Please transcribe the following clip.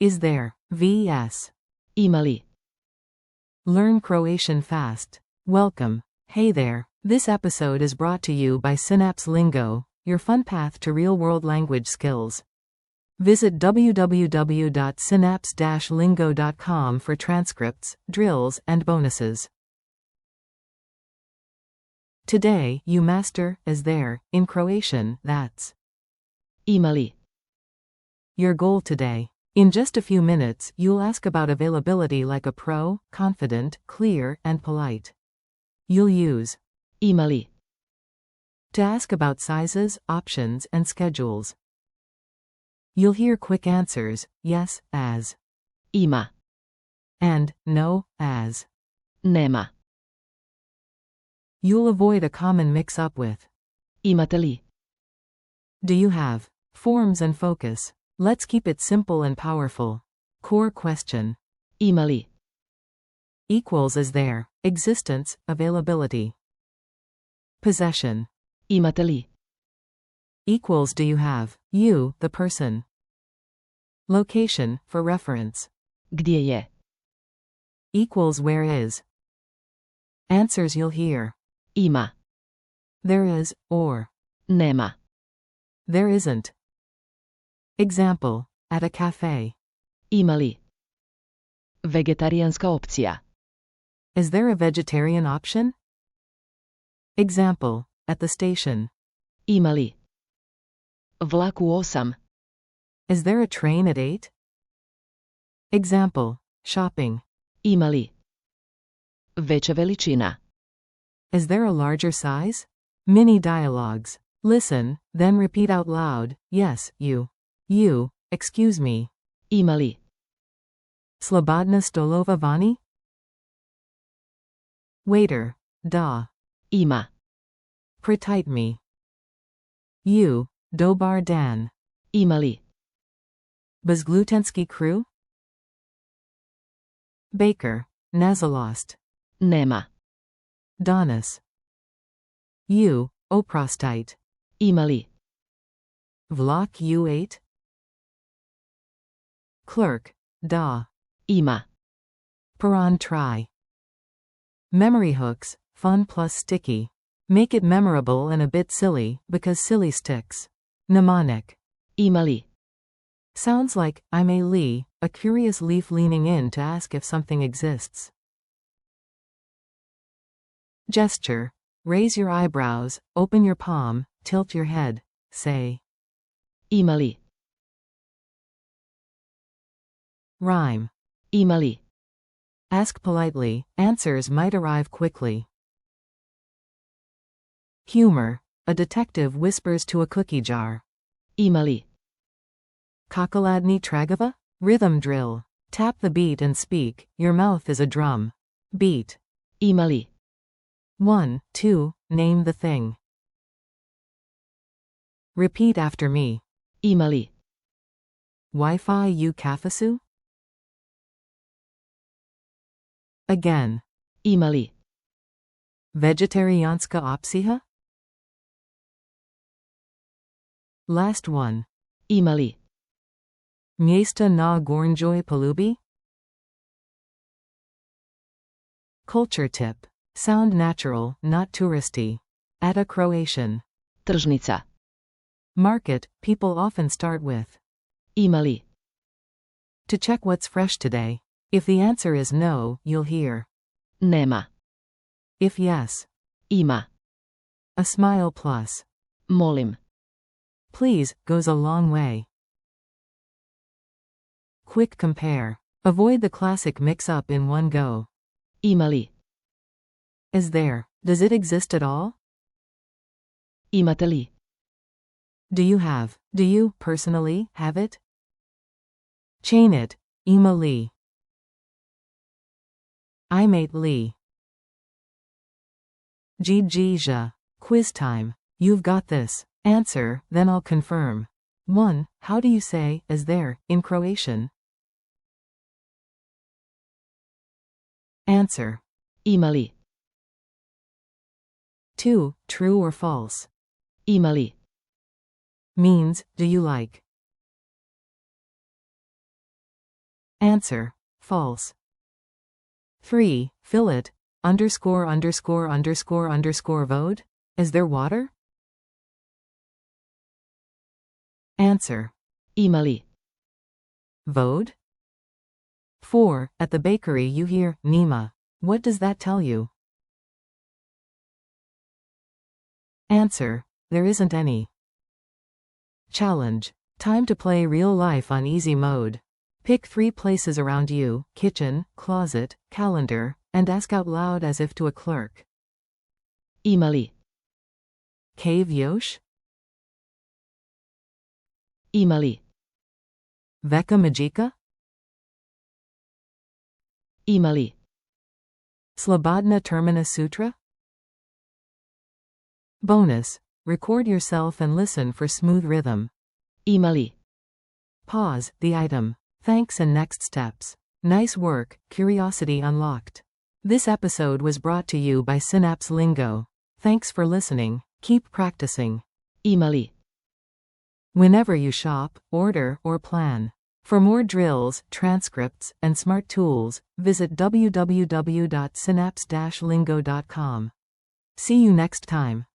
Is there? vs. Ima li? Learn Croatian fast. Welcome. Hey there. This episode is brought to you by Synapse Lingo, your fun path to real-world language skills. Visit www.synapse-lingo.com for transcripts, drills, and bonuses. Today, you master is there in Croatian, that's Ima li? your goal today. In just a few minutes, you'll ask about availability like a pro, confident, clear, and polite. You'll use Ima li? to ask about sizes, options, and schedules. You'll hear quick answers, yes, as, Ima. and no, as. Nema. You'll avoid a common mix-up with Imate li? do you have, forms and focus. Let's keep it simple and powerful. Core question. Ima li? Equals is there, existence, availability. Possession. Imate li? Equals do you have, you, the person. Location, for reference. Gdje je? Equals where is. Answers you'll hear. Ima. There is, or. Nema. There isn't. Example, at a cafe. Ima li? Vegetarijanska opcija? Is there a vegetarian option? Example, at the station. Ima li? Vlak u 8? Is there a train at 8? Example, shopping. Ima li? Veća veličina? Is there a larger size? Mini dialogues. Listen, then repeat out loud, yes, you. You, excuse me. Ima li? Slobodna stolova vani? Waiter, da. Ima. Pritajte me. You, dobar dan. Ima li? Bezglutenski kruh? Baker, nazalost. Nema. Danas. You, oprostite. Ima li? Vlak U8? Clerk, da. Ima. Peron try. Memory hooks, fun plus sticky. Make it memorable and a bit silly, because silly sticks. Mnemonic. Ima li? Sounds like, I'm a Lee, a curious leaf leaning in to ask if something exists. Gesture. Raise your eyebrows, open your palm, tilt your head. Say. Ima li? Rhyme. Ima li? Ask politely, answers might arrive quickly. Humor. A detective whispers to a cookie jar. Ima li? Kakoladni tragova? Rhythm drill. Tap the beat and speak, your mouth is a drum. Beat. Ima li? 1, 2, name the thing. Repeat after me. Ima li? Wi-Fi u kafasu? Again. Ima li? Vegetarijanska opcija? Last one. Ima li? Mjesta na gornjoj polubi? Culture tip. Sound natural, not touristy. At a Croatian. Tržnica? Market, people often start with. Ima li? To check what's fresh today. If the answer is no, you'll hear. Nema. If yes. Ima. A smile plus. Molim. Please, goes a long way. Quick compare. Avoid the classic mix-up in one go. Ima li? Is there? Does it exist at all? Imate li? Do you have? Do you, personally, have it? Chain it. Ima li. I mate li. Gija. Quiz time. You've got this. Answer, then I'll confirm. 1. How do you say, is there, in Croatian? Answer. Ima li? 2. True or false? Ima li? Means, do you like? Answer. False. 3. Fill it. Underscore underscore underscore underscore vote. Is there water? Answer. Imali. Vode? 4. At the bakery you hear, Nima. What does that tell you? Answer. There isn't any. Challenge. Time to play real life on easy mode. Pick 3 places around you, kitchen, closet, calendar, and ask out loud as if to a clerk. Imali. Cave još? Imali. Veka magika? Imali. Slobodna termina sutra? Bonus. Record yourself and listen for smooth rhythm. Imali. Pause, the item. Thanks and next steps. Nice work, curiosity unlocked. This episode was brought to you by Synapse Lingo. Thanks for listening. Keep practicing. Imali. Whenever you shop, order, or plan. For more drills, transcripts, and smart tools, visit www.synapse-lingo.com. See you next time.